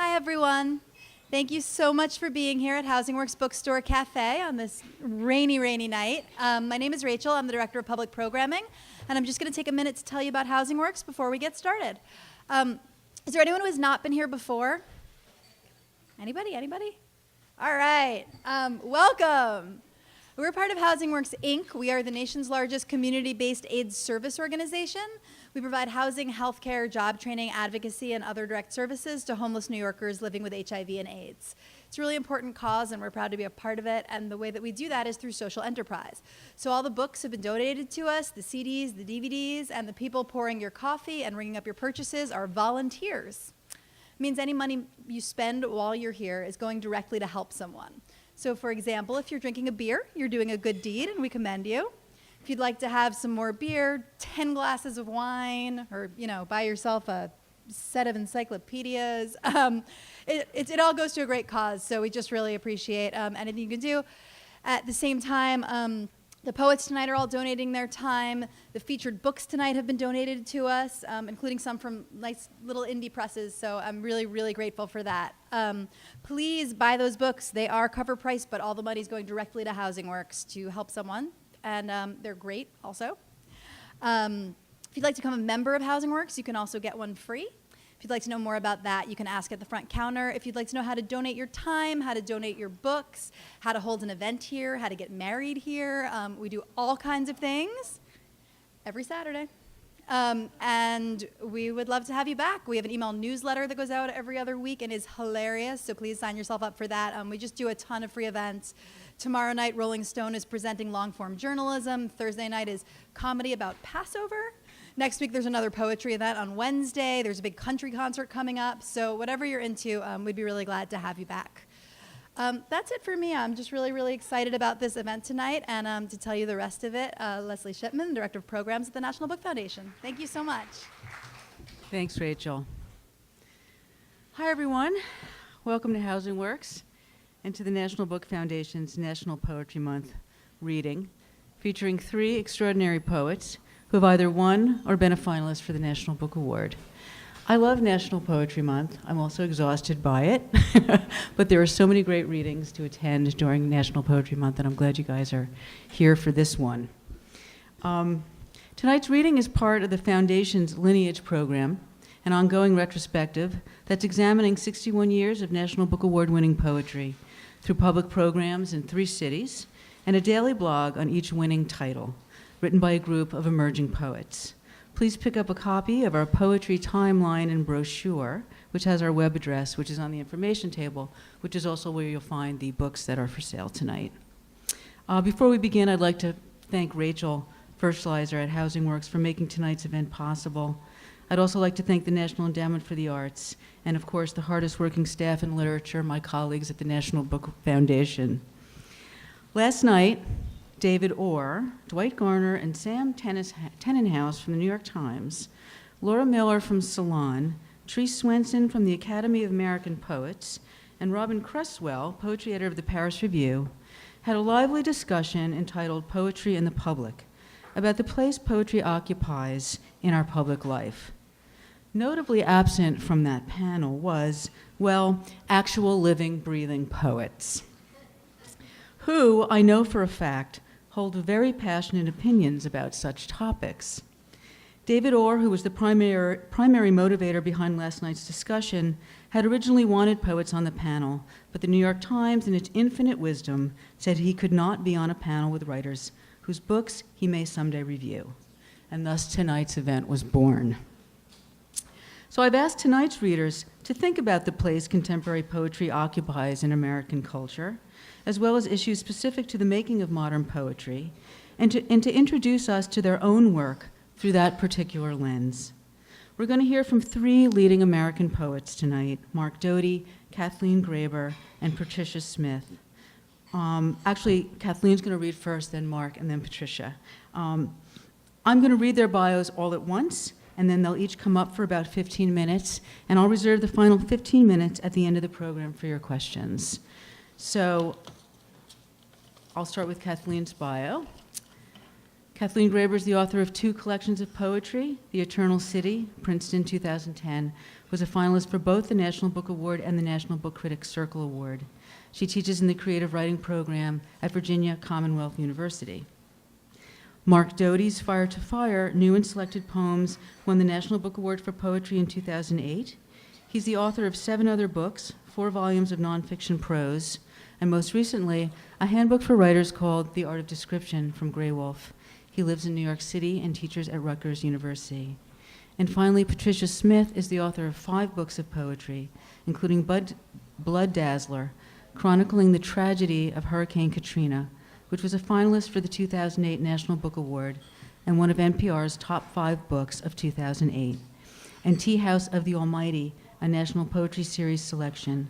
Hi, everyone. Thank you so much for being here at Housing Works Bookstore Cafe on this rainy, rainy night. My name is Rachel. I'm the Director of Public Programming, and I'm just going to take a minute to tell you about Housing Works before we get started. Is there anyone who has not been here before? Anybody? Anybody? All right. Welcome. We're part of Housing Works, Inc. We are the nation's largest community-based AIDS service organization. We provide housing, healthcare, job training, advocacy, and other direct services to homeless New Yorkers living with HIV and AIDS. It's a really important cause, and we're proud to be a part of it, and the way that we do that is through social enterprise. So all the books have been donated to us, the CDs, the DVDs, and the people pouring your coffee and ringing up your purchases are volunteers. It means any money you spend while you're here is going directly to help someone. So for example, if you're drinking a beer, you're doing a good deed, and we commend you. If you'd like to have some more beer, 10 glasses of wine, or buy yourself a set of encyclopedias, it all goes to a great cause. So we just really appreciate anything you can do. At the same time, the poets tonight are all donating their time. The featured books tonight have been donated to us, including some from nice little indie presses. So I'm really, really grateful for that. Please buy those books. They are cover price, but all the money is going directly to Housing Works to help someone. And they're great also. If you'd like to become a member of Housing Works, you can also get one free. If you'd like to know more about that, you can ask at the front counter. If you'd like to know how to donate your time, how to donate your books, how to hold an event here, how to get married here, we do all kinds of things every Saturday. And we would love to have you back. We have an email newsletter that goes out every other week and is hilarious, so please sign yourself up for that. We just do a ton of free events. Tomorrow night, Rolling Stone is presenting long-form journalism. Thursday night is comedy about Passover. Next week, there's another poetry event on Wednesday. There's a big country concert coming up. So whatever you're into, we'd be really glad to have you back. That's it for me. I'm just really, really excited about this event tonight. And to tell you the rest of it, Leslie Shipman, Director of Programs at the National Book Foundation. Thank you so much. Thanks, Rachel. Hi, everyone. Welcome to Housing Works and to the National Book Foundation's National Poetry Month reading, featuring 3 extraordinary poets who have either won or been a finalist for the National Book Award. I love National Poetry Month. I'm also exhausted by it, but there are so many great readings to attend during National Poetry Month, and I'm glad you guys are here for this one. Tonight's reading is part of the Foundation's Lineage program, an ongoing retrospective that's examining 61 years of National Book Award-winning poetry through public programs in 3 cities and a daily blog on each winning title, written by a group of emerging poets. Please pick up a copy of our poetry timeline and brochure, which has our web address, which is on the information table, which is also where you'll find the books that are for sale tonight. Before we begin, I'd like to thank Rachel Fertilizer at Housing Works for making tonight's event possible. I'd also like to thank the National Endowment for the Arts, and of course the hardest working staff in literature, my colleagues at the National Book Foundation. Last night, David Orr, Dwight Garner, and Sam Tenenhouse from the New York Times, Laura Miller from Salon, Tree Swenson from the Academy of American Poets, and Robin Cresswell, poetry editor of the Paris Review, had a lively discussion entitled Poetry and the Public, about the place poetry occupies in our public life. Notably absent from that panel was, well, actual living, breathing poets, who, I know for a fact, hold very passionate opinions about such topics. David Orr, who was the primary motivator behind last night's discussion, had originally wanted poets on the panel, but the New York Times, in its infinite wisdom, said he could not be on a panel with writers whose books he may someday review. And thus tonight's event was born. So I've asked tonight's readers to think about the place contemporary poetry occupies in American culture, as well as issues specific to the making of modern poetry, and to introduce us to their own work through that particular lens. We're going to hear from 3 leading American poets tonight, Mark Doty, Kathleen Graber, and Patricia Smith. Actually, Kathleen's going to read first, then Mark, and then Patricia. I'm going to read their bios all at once, and then they'll each come up for about 15 minutes, and I'll reserve the final 15 minutes at the end of the program for your questions. So I'll start with Kathleen's bio. Kathleen Graber is the author of 2 collections of poetry. The Eternal City, Princeton, 2010, was a finalist for both the National Book Award and the National Book Critics Circle Award. She teaches in the creative writing program at Virginia Commonwealth University. Mark Doty's Fire to Fire, New and Selected Poems, won the National Book Award for Poetry in 2008. He's the author of 7 other books, 4 volumes of nonfiction prose, and most recently, a handbook for writers called The Art of Description from Grey Wolf. He lives in New York City and teaches at Rutgers University. And finally, Patricia Smith is the author of 5 books of poetry, including Blood Dazzler, chronicling the tragedy of Hurricane Katrina, which was a finalist for the 2008 National Book Award and one of NPR's top 5 books of 2008, and Tea House of the Almighty, a National Poetry Series selection.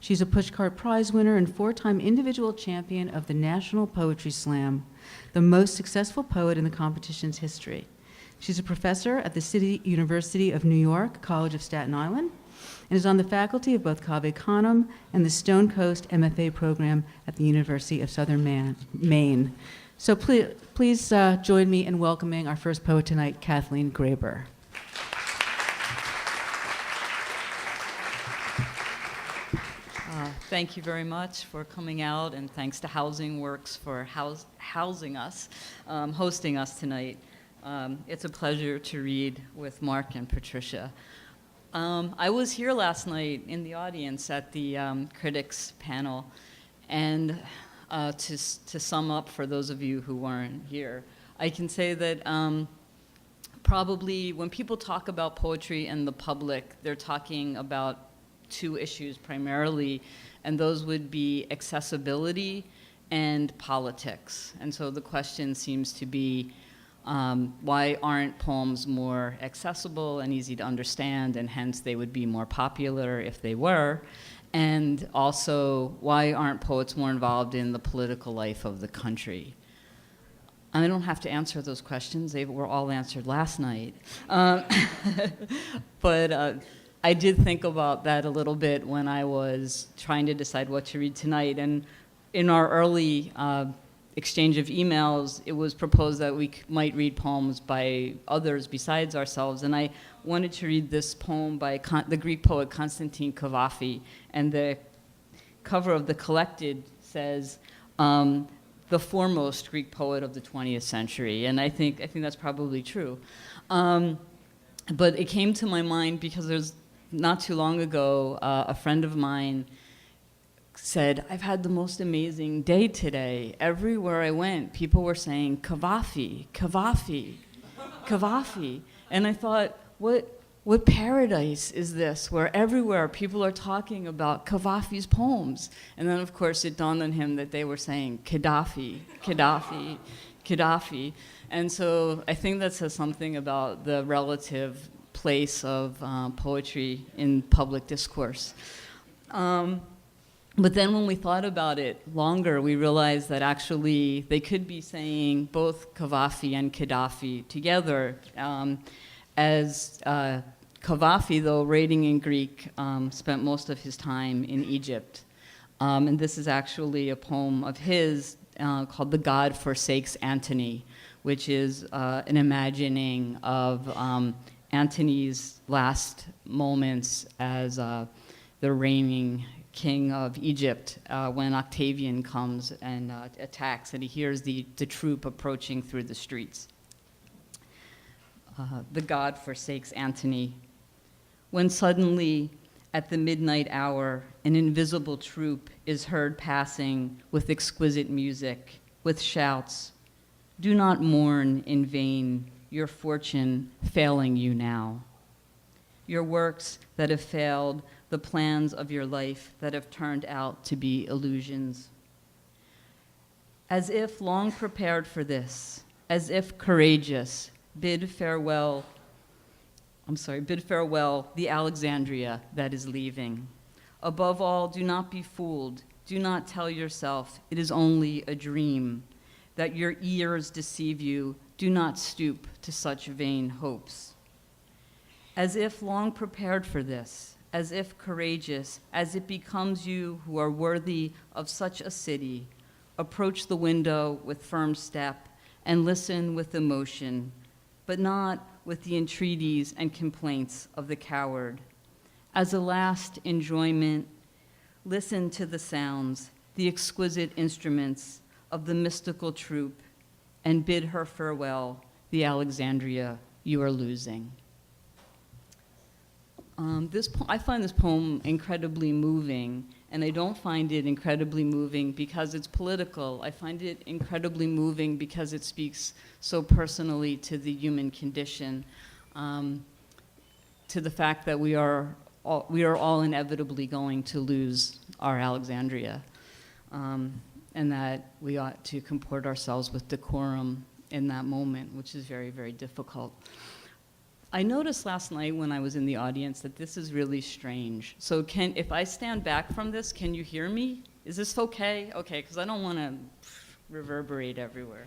She's a Pushcart Prize winner and 4-time individual champion of the National Poetry Slam, the most successful poet in the competition's history. She's a professor at the City University of New York, College of Staten Island, and is on the faculty of both Cave Canem and the Stone Coast MFA program at the University of Southern Maine. So please join me in welcoming our first poet tonight, Kathleen Graber. Thank you very much for coming out, and thanks to Housing Works for housing us, hosting us tonight. It's a pleasure to read with Mark and Patricia. I was here last night in the audience at the critics panel, and to sum up for those of you who weren't here, I can say that probably when people talk about poetry in the public, they're talking about 2 issues primarily, and those would be accessibility and politics. And so the question seems to be, why aren't poems more accessible and easy to understand, and hence they would be more popular if they were? And also, why aren't poets more involved in the political life of the country? I don't have to answer those questions. They were all answered last night. But I did think about that a little bit when I was trying to decide what to read tonight. And in our early exchange of emails, it was proposed that we might read poems by others besides ourselves. And I wanted to read this poem by the Greek poet Constantine Cavafy. And the cover of the collected says, the foremost Greek poet of the 20th century. And I think that's probably true. But it came to my mind because there's not too long ago, a friend of mine said, I've had the most amazing day today. Everywhere I went, people were saying, Cavafy, Cavafy, Cavafy. And I thought, what paradise is this, where everywhere people are talking about Cavafy's poems? And then, of course, it dawned on him that they were saying, Gaddafi, Gaddafi, Gaddafi. And so I think that says something about the relative place of poetry in public discourse. But then when we thought about it longer, we realized that actually they could be saying both Cavafy and Gaddafi together. As Cavafy, though writing in Greek, spent most of his time in Egypt. And this is actually a poem of his called The God Forsakes Antony, which is an imagining of Antony's last moments as the reigning king of Egypt when Octavian comes and attacks, and he hears the troop approaching through the streets. The God forsakes Antony. When suddenly, at the midnight hour, an invisible troop is heard passing with exquisite music, with shouts, "Do not mourn in vain, your fortune failing you now. Your works that have failed, the plans of your life that have turned out to be illusions. As if long prepared for this, as if courageous, bid farewell the Alexandria that is leaving. Above all, do not be fooled. Do not tell yourself it is only a dream, that your ears deceive you. Do not stoop to such vain hopes. As if long prepared for this, as if courageous, as it becomes you who are worthy of such a city, approach the window with firm step and listen with emotion, but not with the entreaties and complaints of the coward. As a last enjoyment, listen to the sounds, the exquisite instruments of the mystical troupe, and bid her farewell, the Alexandria you are losing. I find this poem incredibly moving, and I don't find it incredibly moving because it's political. I find it incredibly moving because it speaks so personally to the human condition, to the fact that we are all inevitably going to lose our Alexandria, and that we ought to comport ourselves with decorum in that moment, which is very, very difficult. I noticed last night when I was in the audience that this is really strange. So if I stand back from this, can you hear me? Is this okay? Okay, because I don't want to reverberate everywhere.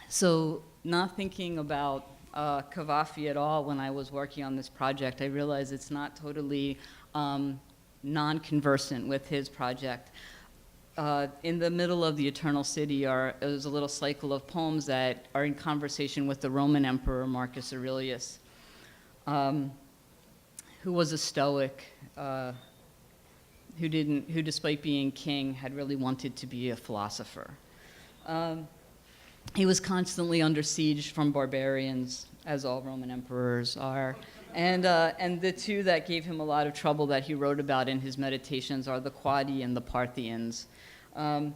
So not thinking about Cavafy at all when I was working on this project, I realized it's not totally non-conversant with his project. In the middle of the Eternal City is a little cycle of poems that are in conversation with the Roman Emperor Marcus Aurelius, who was a Stoic, who despite being king had really wanted to be a philosopher. He was constantly under siege from barbarians, as all Roman emperors are. And the two that gave him a lot of trouble that he wrote about in his meditations are the Quadi and the Parthians.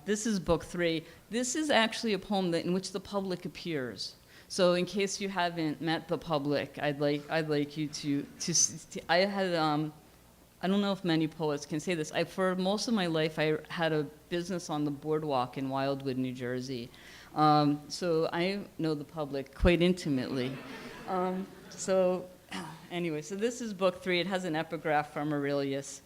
This is book 3. This is actually a poem in which the public appears. So in case you haven't met the public, I'd like you to I had, I don't know if many poets can say this. For most of my life, I had a business on the boardwalk in Wildwood, New Jersey. So I know the public quite intimately. Anyway, so this is book 3. It has an epigraph from Aurelius.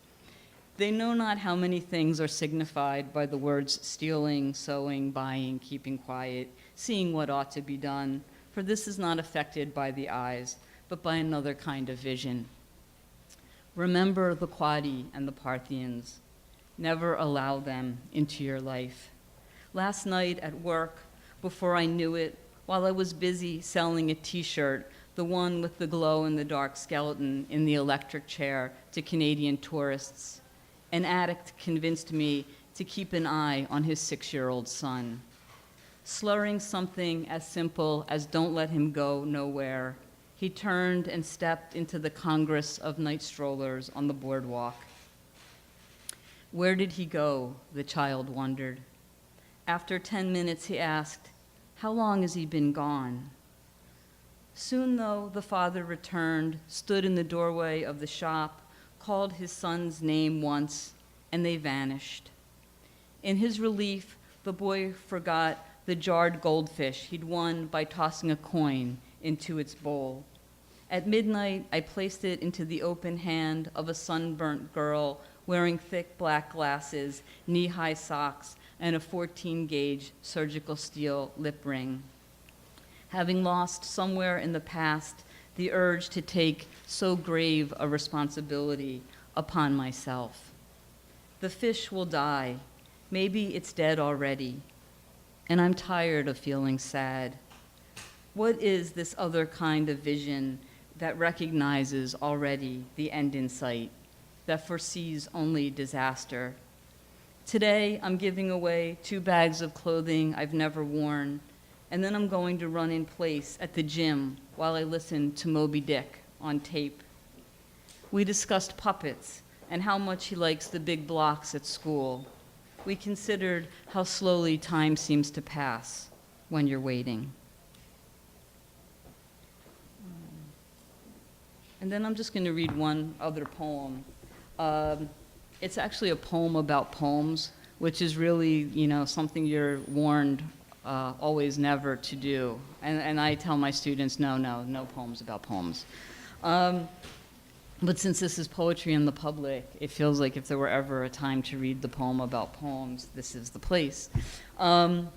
They know not how many things are signified by the words stealing, sowing, buying, keeping quiet, seeing what ought to be done, for this is not affected by the eyes, but by another kind of vision. Remember the Quadi and the Parthians. Never allow them into your life. Last night at work, before I knew it, while I was busy selling a t-shirt, the one with the glow-in-the-dark skeleton in the electric chair to Canadian tourists, an addict convinced me to keep an eye on his 6-year-old son. Slurring something as simple as "don't let him go nowhere," he turned and stepped into the congress of night strollers on the boardwalk. Where did he go? The child wondered. After 10 minutes, he asked, "How long has he been gone?" Soon, though, the father returned, stood in the doorway of the shop, called his son's name once, and they vanished. In his relief, the boy forgot the jarred goldfish he'd won by tossing a coin into its bowl. At midnight, I placed it into the open hand of a sunburnt girl wearing thick black glasses, knee-high socks, and a 14-gauge surgical steel lip ring. Having lost somewhere in the past the urge to take so grave a responsibility upon myself. The fish will die. Maybe it's dead already. And I'm tired of feeling sad. What is this other kind of vision that recognizes already the end in sight, that foresees only disaster? Today, I'm giving away 2 bags of clothing I've never worn, and then I'm going to run in place at the gym while I listen to Moby Dick on tape. We discussed puppets and how much he likes the big blocks at school. We considered how slowly time seems to pass when you're waiting. And then I'm just going to read one other poem. It's actually a poem about poems, which is really, something you're warned always never to do. And I tell my students, no poems about poems. But since this is poetry in the public, it feels like if there were ever a time to read the poem about poems, this is the place. The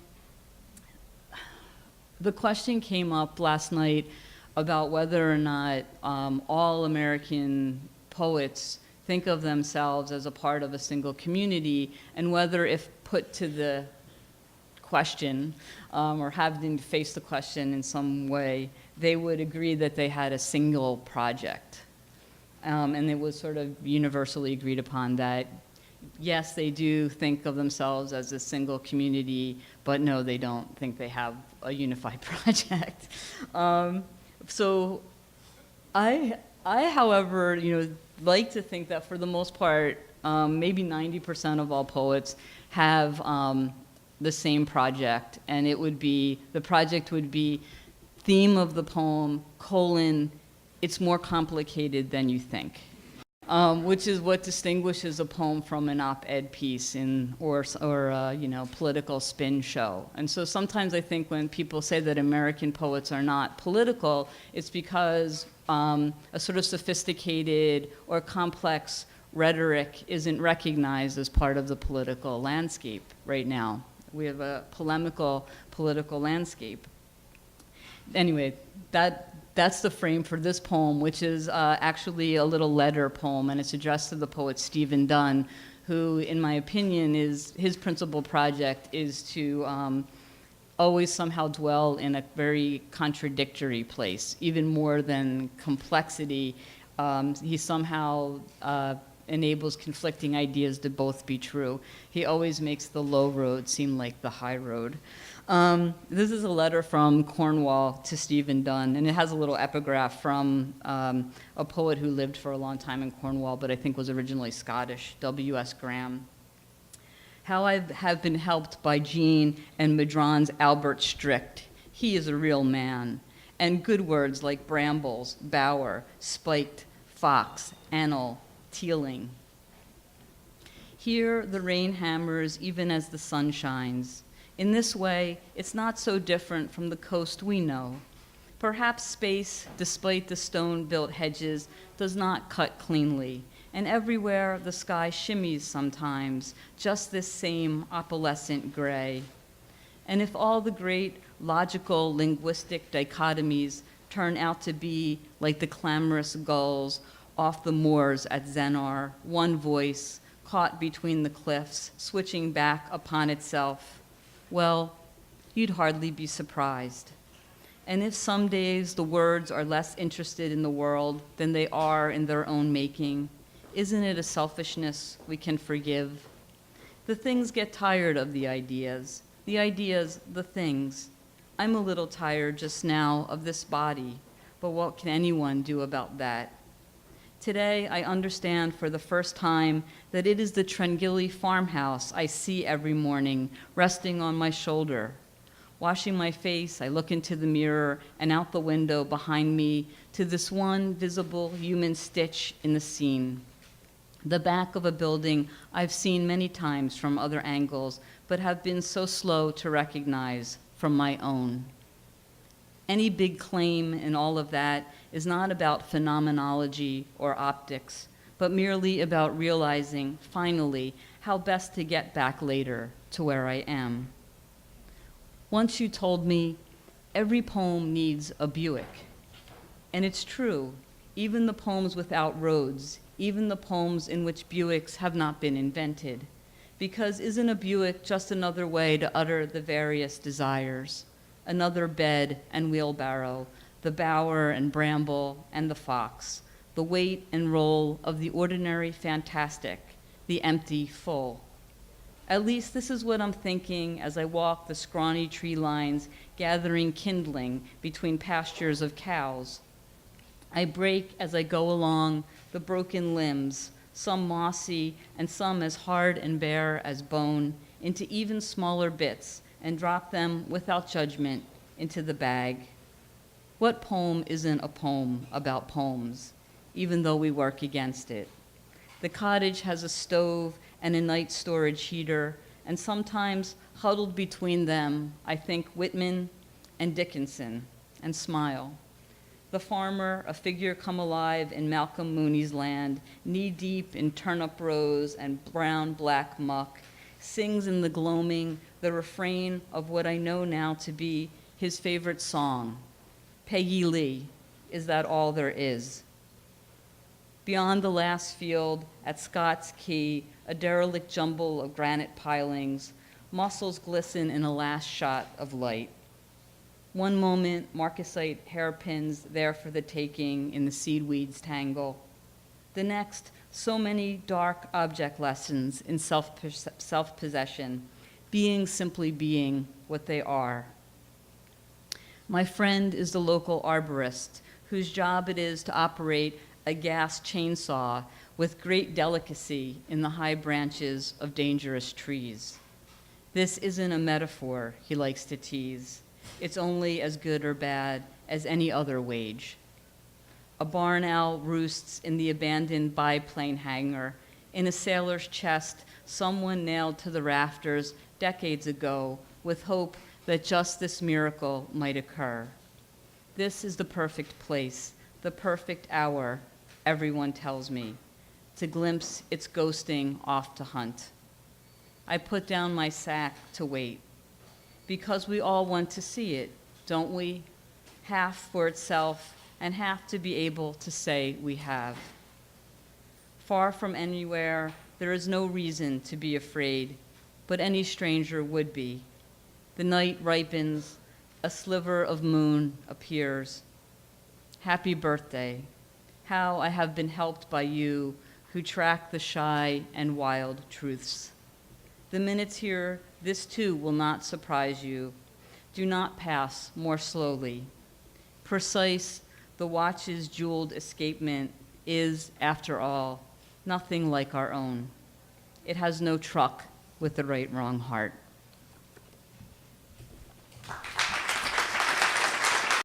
question came up last night about whether or not all American poets think of themselves as a part of a single community, and whether, if put to the question or having to face the question in some way, they would agree that they had a single project. And it was sort of universally agreed upon that, yes, they do think of themselves as a single community, but no, they don't think they have a unified project. So I, however, like to think that for the most part, maybe 90% of all poets have the same project, and the project would be theme of the poem, it's more complicated than you think, which is what distinguishes a poem from an op-ed piece or political spin show. And so sometimes I think when people say that American poets are not political, it's because a sort of sophisticated or complex rhetoric isn't recognized as part of the political landscape right now. We have a polemical political landscape. Anyway, that's the frame for this poem, which is actually a little letter poem, and it's addressed to the poet Stephen Dunn, who, in my opinion, his principal project is to always somehow dwell in a very contradictory place, even more than complexity. He somehow enables conflicting ideas to both be true. He always makes the low road seem like the high road. This is a letter from Cornwall to Stephen Dunn, and it has a little epigraph from a poet who lived for a long time in Cornwall, but I think was originally Scottish, W.S. Graham. How I have been helped by Jean and Madron's Albert Strict. He is a real man. And good words like brambles, bower, spiked, fox, annel, tealing. Here the rain hammers even as the sun shines. In this way, it's not so different from the coast we know. Perhaps space, despite the stone-built hedges, does not cut cleanly, and everywhere the sky shimmies sometimes, just this same opalescent gray. And if all the great logical linguistic dichotomies turn out to be like the clamorous gulls off the moors at Zenar, one voice caught between the cliffs, switching back upon itself, well, you'd hardly be surprised. And if some days the words are less interested in the world than they are in their own making, isn't it a selfishness we can forgive? The things get tired of the ideas, the things. I'm a little tired just now of this body, but what can anyone do about that? Today, I understand for the first time that it is the Trengilly farmhouse I see every morning, resting on my shoulder. Washing my face, I look into the mirror and out the window behind me to this one visible human stitch in the scene. The back of a building I've seen many times from other angles, but have been so slow to recognize from my own. Any big claim in all of that is not about phenomenology or optics, but merely about realizing, finally, how best to get back later to where I am. Once you told me, every poem needs a Buick. And it's true, even the poems without roads, even the poems in which Buicks have not been invented. Because isn't a Buick just another way to utter the various desires? Another bed and wheelbarrow, the bower and bramble and the fox, the weight and roll of the ordinary fantastic, the empty full. At least this is what I'm thinking as I walk the scrawny tree lines, gathering kindling between pastures of cows. I break as I go along the broken limbs, some mossy and some as hard and bare as bone, into even smaller bits, and drop them without judgment into the bag. What poem isn't a poem about poems, even though we work against it? The cottage has a stove and a night storage heater, and sometimes huddled between them, I think Whitman and Dickinson, and smile. The farmer, a figure come alive in Malcolm Mooney's land, knee-deep in turnip rows and brown-black muck, sings in the gloaming the refrain of what I know now to be his favorite song, Peggy Lee, Is That All There Is? Beyond the last field, at Scott's Key, a derelict jumble of granite pilings, Muscles glisten in a last shot of light. One moment, Marcusite hairpins there for the taking in the seedweeds tangle. The next, so many dark object lessons in self-possession, being simply being what they are. My friend is the local arborist whose job it is to operate a gas chainsaw with great delicacy in the high branches of dangerous trees. This isn't a metaphor, he likes to tease. It's only as good or bad as any other wage. A barn owl roosts in the abandoned biplane hangar. In a sailor's chest, someone nailed to the rafters decades ago with hope that just this miracle might occur. This is the perfect place, the perfect hour, everyone tells me, to glimpse its ghosting off to hunt. I put down my sack to wait, because we all want to see it, don't we? Half for itself and half to be able to say we have. Far from anywhere, there is no reason to be afraid, but any stranger would be. The night ripens, a sliver of moon appears. Happy birthday. How I have been helped by you who track the shy and wild truths. The minutes here, this too will not surprise you. Do not pass more slowly. Precise, the watch's jeweled escapement is, after all, nothing like our own. It has no truck with the right wrong heart.